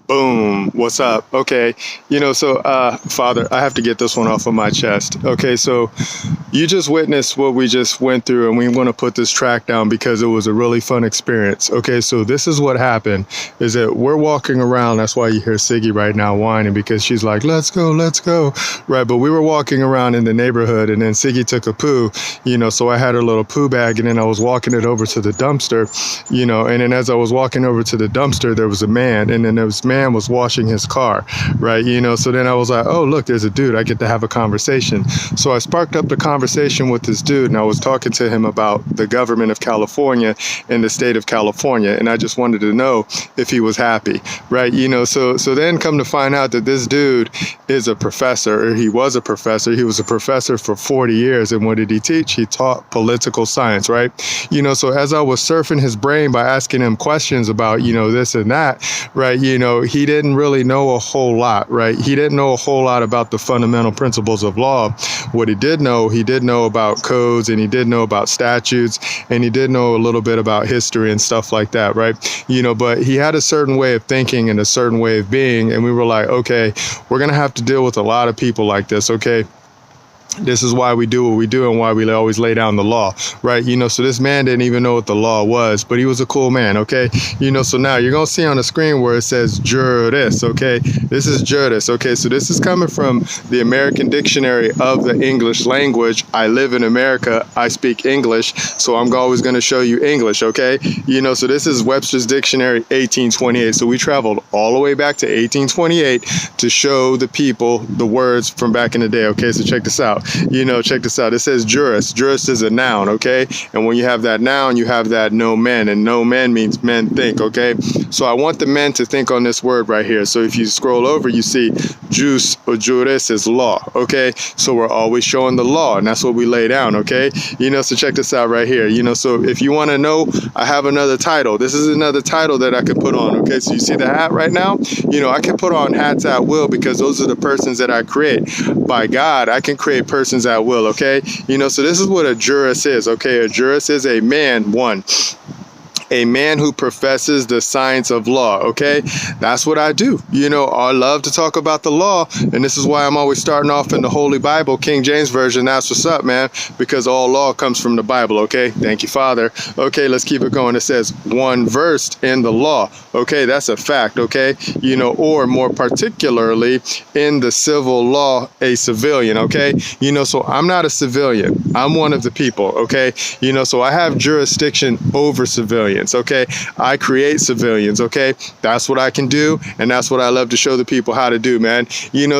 Boom. What's up? Okay. Father, I have to get this one off of my chest. Okay. So you just witnessed what we just went through, and we want to put this track down because it was a really fun experience. Okay. So this is what happened is that we're walking around. That's why you hear Siggy right now whining, because she's like, let's go, let's go. Right. But we were walking around in the neighborhood, and then Siggy took a poo, so I had her little poo bag, and then I was walking it over to the dumpster, and then as I was walking over to the dumpster, there was a man, and then this man was washing his car, right? So then I was like, oh, look, there's a dude. I get to have a conversation. So I sparked up the conversation with this dude, and I was talking to him about the government of California and the state of California, and I just wanted to know if he was happy, right? So then come to find out that this dude is a professor, or he was a professor. He was a professor for 40 years, and what did he teach? He taught political science, right? So as I was surfing his brain by asking him questions about, this and that, right, he didn't really know a whole lot, right? He didn't know a whole lot about the fundamental principles of law. What he did know about codes, and he did know about statutes, and he did know a little bit about history and stuff like that, right? But he had a certain way of thinking and a certain way of being, and we were like, okay, we're going to have to deal with a lot of people like this, okay? This is why we do what we do and why we always lay down the law, right? So this man didn't even know what the law was, but he was a cool man, okay? So now you're going to see on the screen where it says juris, okay? This is juris, okay? So this is coming from the American Dictionary of the English language. I live in America. I speak English, so I'm always going to show you English, okay? So this is Webster's Dictionary 1828. So we traveled all the way back to 1828 to show the people the words from back in the day, okay? So check this out. Check this out. It says juris. Juris is a noun, okay? And when you have that noun, you have that no men, and no men means men think, okay? So I want the men to think on this word right here. So if you scroll over, you see jus or juris is law, okay? So we're always showing the law, and that's what we lay down, okay? So check this out right here. So if you want to know, I have another title. This is another title that I could put on, okay? So you see the hat right now? I can put on hats at will, because those are the persons that I create. By God, I can create persons at will, okay? So this is what a jurist is, okay? A jurist is a man, a man who professes the science of law, okay? That's what I do. I love to talk about the law, and this is why I'm always starting off in the Holy Bible, King James Version. That's what's up, man, because all law comes from the Bible, okay? Thank you, Father. Okay, let's keep it going. It says, one versed in the law, okay? That's a fact, okay? Or more particularly in the civil law, a civilian, okay? So I'm not a civilian. I'm one of the people, okay? So I have jurisdiction over civilians. Okay, I create civilians, okay? That's what I can do, and that's what I love to show the people how to do, man.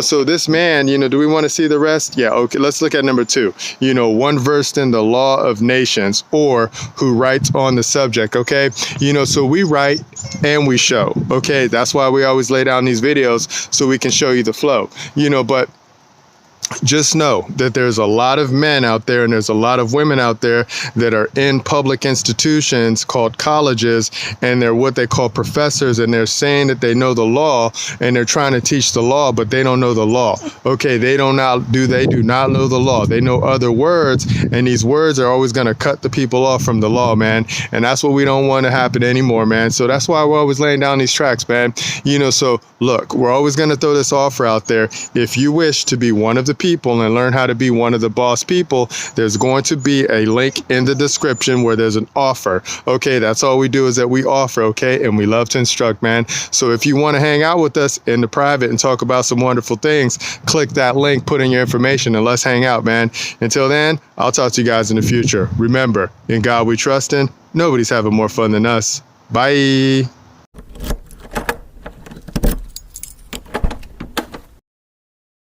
So this man, do we want to see the rest? Yeah, okay, let's look at number 2. One versed in the law of nations, or who writes on the subject, okay? So we write and we show, okay? That's why we always lay down these videos, so we can show you the flow, but just know that there's a lot of men out there and there's a lot of women out there that are in public institutions called colleges, and they're what they call professors, and they're saying that they know the law and they're trying to teach the law, but they don't know the law. Okay, they do not know the law. They know other words, and these words are always going to cut the people off from the law, man. And that's what we don't want to happen anymore, man. So that's why we're always laying down these tracks, man. So look, we're always going to throw this offer out there. If you wish to be one of the people and learn how to be one of the boss people, there's going to be a link in the description where there's an offer. Okay, that's all we do is that we offer, okay? And we love to instruct, man. So if you want to hang out with us in the private and talk about some wonderful things, click that link, put in your information, and let's hang out, man. Until then, I'll talk to you guys in the future. Remember, in God we trust in. Nobody's having more fun than us. Bye.